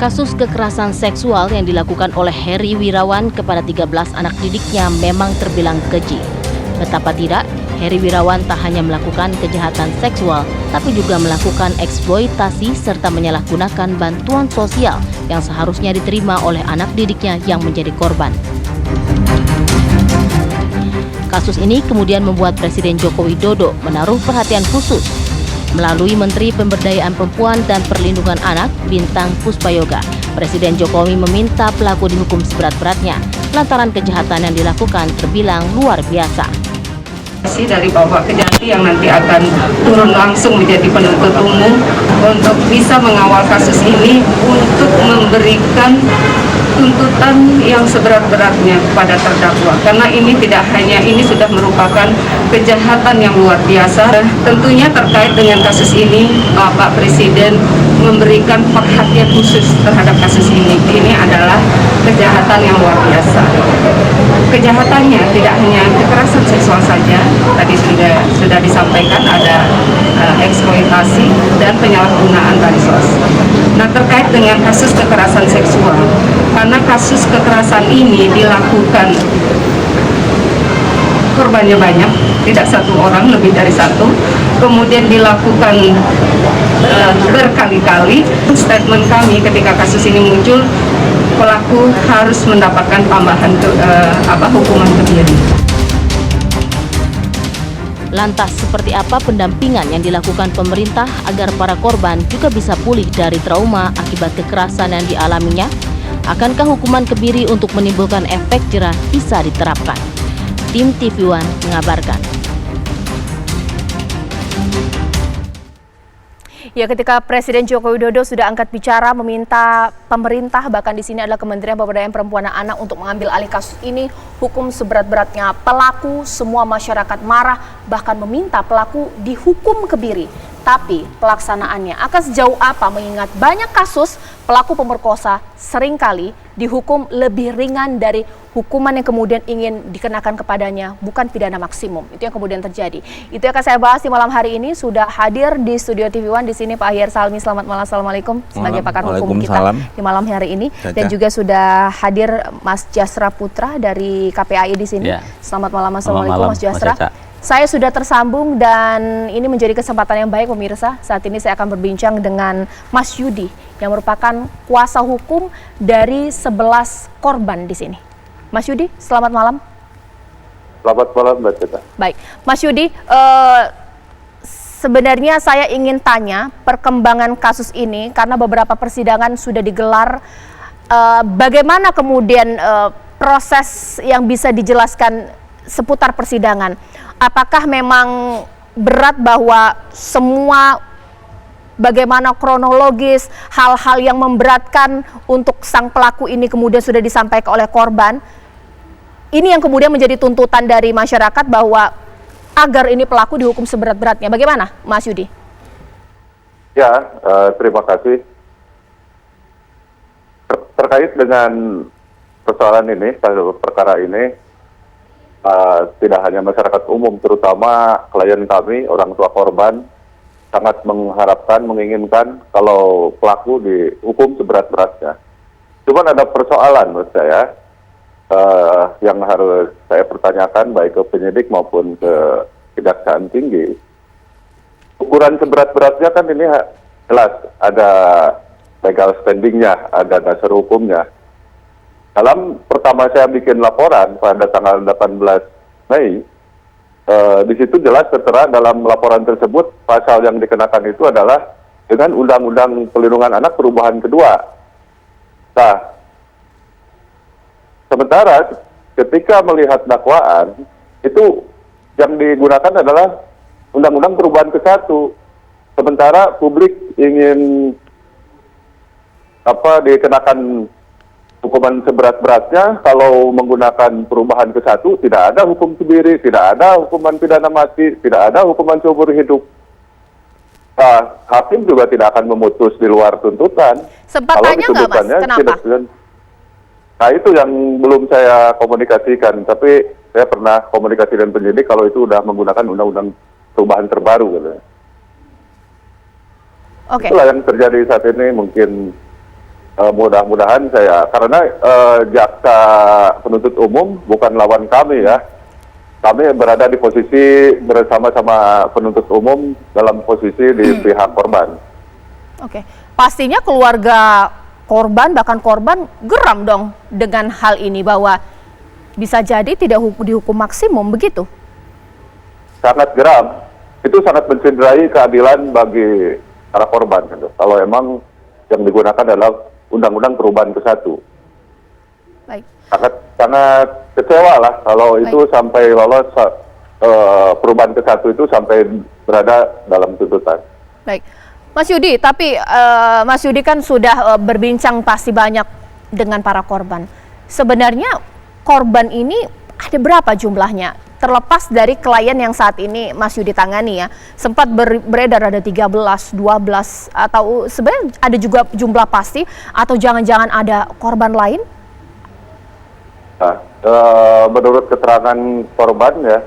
Kasus kekerasan seksual yang dilakukan oleh Heri Wirawan kepada 13 anak didiknya memang terbilang keji. Betapa tidak, Heri Wirawan tak hanya melakukan kejahatan seksual, tapi juga melakukan eksploitasi serta menyalahgunakan bantuan sosial yang seharusnya diterima oleh anak didiknya yang menjadi korban. Kasus ini kemudian membuat Presiden Joko Widodo menaruh perhatian khusus. Melalui Menteri Pemberdayaan Perempuan dan Perlindungan Anak, Bintang Puspayoga, Presiden Jokowi meminta pelaku dihukum seberat-beratnya lantaran kejahatan yang dilakukan terbilang luar biasa. Dari Bapak Kejati yang nanti akan turun langsung menjadi penuntut umum untuk bisa mengawal kasus ini untuk memberikan tuntutan yang seberat-beratnya kepada terdakwa, karena ini tidak hanya ini sudah merupakan kejahatan yang luar biasa. Tentunya terkait dengan kasus ini, Bapak Presiden memberikan perhatian khusus terhadap kasus ini. Ini adalah kejahatan yang luar biasa. Kejahatannya tidak hanya kekerasan seksual saja, tadi sudah disampaikan ada eksploitasi dan penyalahgunaan bansos. Nah, terkait dengan kasus kekerasan seksual, karena kasus kekerasan ini dilakukan korbannya banyak, tidak satu orang, lebih dari satu, kemudian dilakukan berkali-kali. Statement kami ketika kasus ini muncul, pelaku harus mendapatkan tambahan hukuman kebiri. Lantas, seperti apa pendampingan yang dilakukan pemerintah agar para korban juga bisa pulih dari trauma akibat kekerasan yang dialaminya? Akankah hukuman kebiri untuk menimbulkan efek jerah bisa diterapkan? Tim TV One mengabarkan. Ya, ketika Presiden Joko Widodo sudah angkat bicara meminta pemerintah, bahkan di sini adalah Kementerian Pemberdayaan Perempuan dan Anak untuk mengambil alih kasus ini, hukum seberat-beratnya pelaku, semua masyarakat marah, bahkan meminta pelaku dihukum kebiri. Tapi pelaksanaannya akan sejauh apa, mengingat banyak kasus pelaku pemerkosa seringkali dihukum lebih ringan dari hukuman yang kemudian ingin dikenakan kepadanya, bukan pidana maksimum. Itu yang kemudian terjadi. Itu yang akan saya bahas di malam hari ini. Sudah hadir di studio TV One di sini Pak Ahyar Salmi. Selamat malam, assalamualaikum, sebagai pakar hukum kita di malam hari ini. Dan juga sudah hadir Mas Jasra Putra dari KPAI di sini. Selamat malam, assalamualaikum Mas Jasra. Saya sudah tersambung dan ini menjadi kesempatan yang baik pemirsa. Saat ini saya akan berbincang dengan Mas Yudi yang merupakan kuasa hukum dari 11 korban di sini. Mas Yudi, selamat malam. Selamat malam, Mbak Cita. Baik, Mas Yudi, sebenarnya saya ingin tanya perkembangan kasus ini karena beberapa persidangan sudah digelar. Bagaimana kemudian proses yang bisa dijelaskan seputar persidangan? Apakah memang berat bahwa semua bagaimana kronologis, hal-hal yang memberatkan untuk sang pelaku ini kemudian sudah disampaikan oleh korban? Ini yang kemudian menjadi tuntutan dari masyarakat bahwa agar ini pelaku dihukum seberat-beratnya. Bagaimana, Mas Yudi? Ya, terima kasih. Terkait dengan persoalan ini, perkara ini, tidak hanya masyarakat umum, terutama klien kami, orang tua korban, sangat mengharapkan, menginginkan kalau pelaku dihukum seberat-beratnya. Cuman ada persoalan menurut saya yang harus saya pertanyakan baik ke penyidik maupun ke Kejaksaan Tinggi. Ukuran seberat-beratnya kan ini jelas ada legal standing-nya, ada dasar hukumnya. Dalam pertama saya bikin laporan pada tanggal 18 Mei, di situ jelas tertera dalam laporan tersebut pasal yang dikenakan itu adalah dengan Undang-Undang Perlindungan Anak perubahan kedua. Nah, sementara ketika melihat dakwaan itu yang digunakan adalah Undang-Undang perubahan ke-1. Sementara publik ingin dikenakan hukuman seberat-beratnya, kalau menggunakan perubahan ke-1 tidak ada hukum kebiri, tidak ada hukuman pidana mati, tidak ada hukuman seumur hidup. Nah, hakim juga tidak akan memutus di luar tuntutan. Sempat tanya nggak, Mas? Kenapa? Nah, itu yang belum saya komunikasikan, tapi saya pernah komunikasi dengan penyidik kalau itu sudah menggunakan undang-undang perubahan terbaru. Gitu. Itulah yang terjadi saat ini, mungkin mudah-mudahan karena jaksa penuntut umum bukan lawan kami ya. Kami berada di posisi bersama-sama penuntut umum dalam posisi di pihak korban. Oke, pastinya keluarga korban, bahkan korban geram dong dengan hal ini bahwa bisa jadi tidak dihukum maksimum, begitu? Sangat geram. Itu sangat mencederai keadilan bagi para korban. Gitu. Kalau emang yang digunakan adalah Undang-Undang Perubahan ke-1. Baik. Sangat kecewa lah kalau itu sampai lolos perubahan ke-1 itu sampai berada dalam tuntutan. Baik, Mas Yudi, tapi Mas Yudi kan sudah berbincang pasti banyak dengan para korban. Sebenarnya korban ini ada berapa jumlahnya? Terlepas dari klien yang saat ini Mas Yudi tangani ya, sempat beredar ada 13, 12, atau sebenarnya ada juga jumlah pasti, atau jangan-jangan ada korban lain? Nah, menurut keterangan korban ya,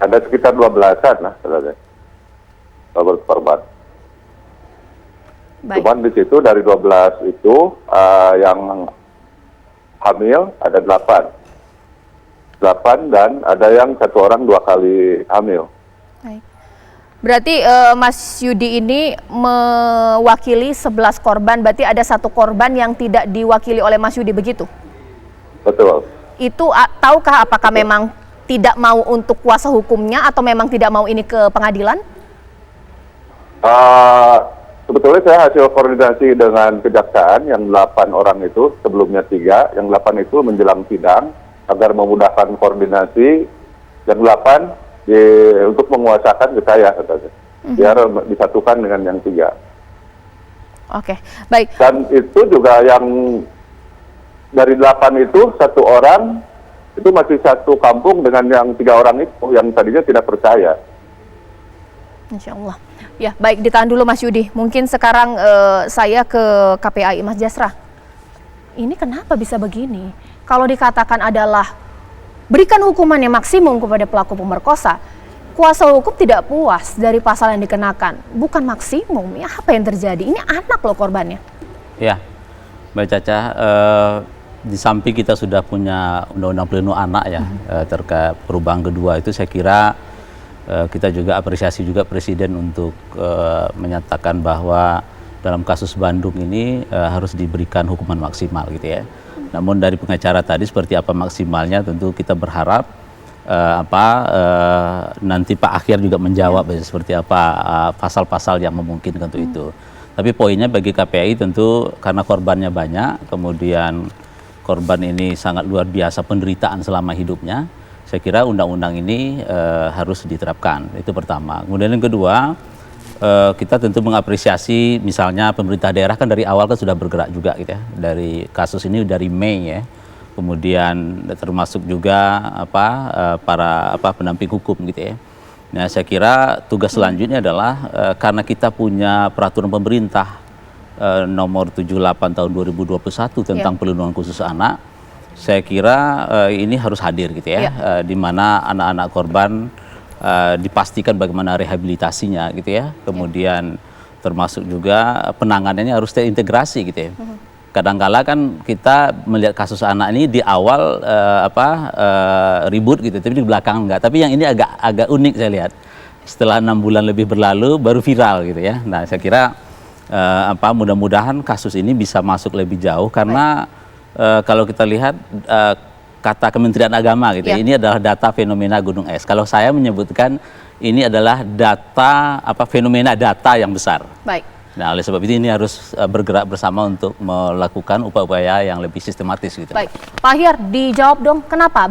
ada sekitar 12-an lah sebenarnya. Menurut korban. Baik. Cuman di situ dari 12 itu yang hamil ada 8 dan ada yang 1 orang 2 kali hamil. Baik. Berarti Mas Yudi ini mewakili 11 korban, berarti ada 1 korban yang tidak diwakili oleh Mas Yudi, begitu? Betul. Itu tahukah apakah memang tidak mau untuk kuasa hukumnya atau memang tidak mau ini ke pengadilan? Sebetulnya saya hasil koordinasi dengan kejaksaan yang 8 orang itu, sebelumnya 3, yang 8 itu menjelang sidang agar memudahkan koordinasi, yang 8 untuk menguasakan ke saya, biar disatukan dengan yang 3. Oke, baik. Dan itu juga yang dari 8 itu 1 orang itu masih satu kampung dengan yang 3 orang itu yang tadinya tidak percaya. Insya Allah. Ya, baik, ditahan dulu Mas Yudi. Mungkin sekarang saya ke KPAI, Mas Jasra. Ini kenapa bisa begini? Kalau dikatakan adalah berikan hukuman yang maksimum kepada pelaku pemerkosa, kuasa hukum tidak puas dari pasal yang dikenakan. Bukan maksimum, ya apa yang terjadi? Ini anak loh korbannya. Ya, Mbak Caca, di samping kita sudah punya Undang-Undang Pelindungan Anak ya, terkait perubahan kedua itu saya kira kita juga apresiasi juga Presiden untuk menyatakan bahwa dalam kasus Bandung ini harus diberikan hukuman maksimal gitu ya. Namun dari pengacara tadi seperti apa maksimalnya tentu kita berharap nanti Pak Akhir juga menjawab seperti apa pasal-pasal yang memungkinkan untuk itu. Tapi poinnya bagi KPAI tentu karena korbannya banyak, kemudian korban ini sangat luar biasa penderitaan selama hidupnya. Saya kira undang-undang ini harus diterapkan, itu pertama. Kemudian yang kedua, kita tentu mengapresiasi misalnya pemerintah daerah kan dari awal kan sudah bergerak juga gitu ya. Dari kasus ini dari Mei ya. Kemudian termasuk juga para pendamping hukum gitu ya. Nah, saya kira tugas selanjutnya adalah karena kita punya peraturan pemerintah nomor 78 tahun 2021 tentang perlindungan khusus anak. Saya kira ini harus hadir gitu ya, di mana anak-anak korban dipastikan bagaimana rehabilitasinya gitu ya. Kemudian termasuk juga penanganannya harus terintegrasi gitu ya. Kadang-kala kan kita melihat kasus anak ini di awal ribut gitu, tapi di belakang enggak. Tapi yang ini agak unik saya lihat. Setelah 6 bulan lebih berlalu baru viral gitu ya. Nah, saya kira mudah-mudahan kasus ini bisa masuk lebih jauh karena kalau kita lihat kata Kementerian Agama gitu, ini adalah data fenomena gunung es. Kalau saya menyebutkan ini adalah data fenomena data yang besar. Baik. Nah, oleh sebab itu ini harus bergerak bersama untuk melakukan upaya-upaya yang lebih sistematis gitu. Baik, Pak Ahyar, dijawab dong kenapa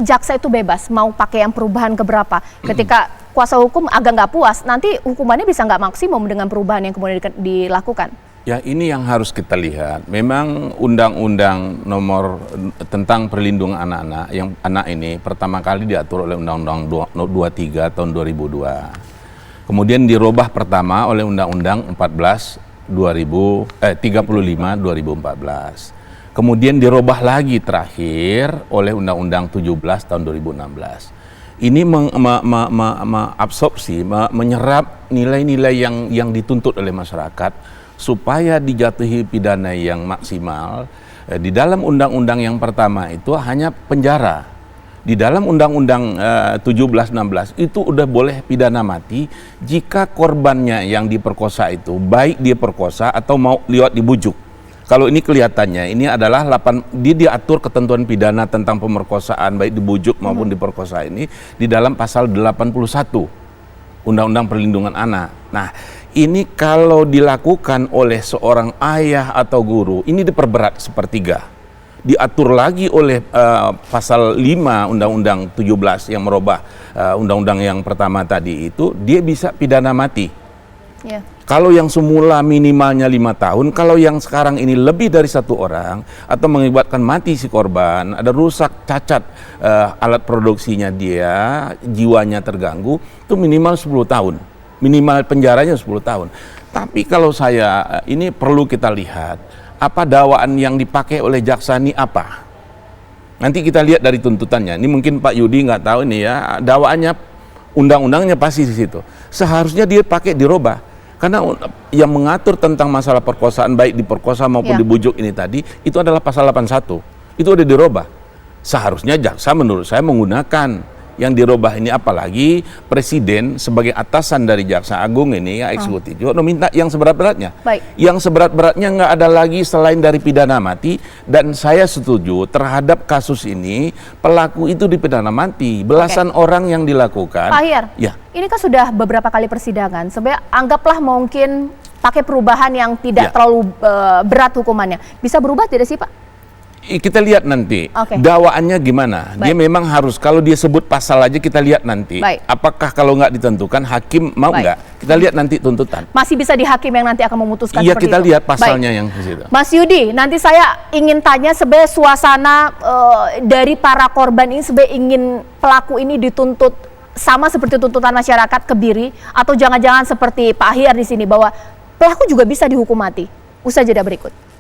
jaksa itu bebas mau pakai yang perubahan keberapa? Ketika kuasa hukum agak nggak puas, nanti hukumannya bisa nggak maksimum dengan perubahan yang kemudian dilakukan? Ya, ini yang harus kita lihat. Memang undang-undang nomor tentang perlindungan anak-anak yang anak ini pertama kali diatur oleh Undang-Undang 23 tahun 2002. Kemudian dirubah pertama oleh Undang-Undang 35 2014. Kemudian dirubah lagi terakhir oleh Undang-Undang 17 tahun 2016. Ini mengabsorpsi, menyerap nilai-nilai yang dituntut oleh masyarakat supaya dijatuhi pidana yang maksimal, di dalam undang-undang yang pertama itu hanya penjara. Di dalam undang-undang 17-16 itu udah boleh pidana mati jika korbannya yang diperkosa itu baik dia perkosa atau mau lewat dibujuk. Kalau ini kelihatannya ini adalah dia diatur ketentuan pidana tentang pemerkosaan baik dibujuk maupun diperkosa ini di dalam pasal 81 Undang-Undang Perlindungan Anak. Nah, ini kalau dilakukan oleh seorang ayah atau guru, ini diperberat sepertiga. Diatur lagi oleh pasal 5 Undang-Undang 17 yang merubah undang-undang yang pertama tadi itu, dia bisa pidana mati. Ya. Kalau yang semula minimalnya 5 tahun, kalau yang sekarang ini lebih dari 1 orang atau mengakibatkan mati si korban, ada rusak, cacat alat produksinya dia, jiwanya terganggu, itu minimal 10 tahun. Minimal penjaranya 10 tahun. Tapi kalau ini perlu kita lihat apa dakwaan yang dipakai oleh jaksa ini apa. Nanti kita lihat dari tuntutannya. Ini mungkin Pak Yudi nggak tahu ini ya, dakwaannya undang-undangnya pasti di situ. Seharusnya dia pakai dirubah. Karena yang mengatur tentang masalah perkosaan baik diperkosa maupun dibujuk ini tadi itu adalah pasal 81. Itu udah dirubah. Seharusnya jaksa menurut saya menggunakan yang dirubah ini, apalagi presiden sebagai atasan dari jaksa agung ini ya eksekutif juga minta yang seberat-beratnya. Baik. Yang seberat-beratnya nggak ada lagi selain dari pidana mati, dan saya setuju terhadap kasus ini pelaku itu dipidana mati. Belasan orang yang dilakukan. Pak Ahyar, Ya. ini kan sudah beberapa kali persidangan. Sebenarnya anggaplah mungkin pakai perubahan yang tidak Ya. terlalu berat hukumannya. Bisa berubah tidak sih, Pak? Kita lihat nanti Oke. dakwaannya gimana. Dia Baik. memang harus, kalau dia sebut pasal aja kita lihat nanti. Baik. Apakah kalau nggak ditentukan hakim mau Baik. nggak? Kita lihat nanti tuntutan. Masih bisa di hakim yang nanti akan memutuskan Iya, seperti kita itu. lihat pasalnya Baik. yang di situ. Mas Yudi, nanti saya ingin tanya sebenarnya suasana dari para korban ini, sebenarnya ingin pelaku ini dituntut sama seperti tuntutan masyarakat Kebiri, atau jangan-jangan seperti Pak Ahyar di sini bahwa pelaku juga bisa dihukum mati. Usai jeda berikut.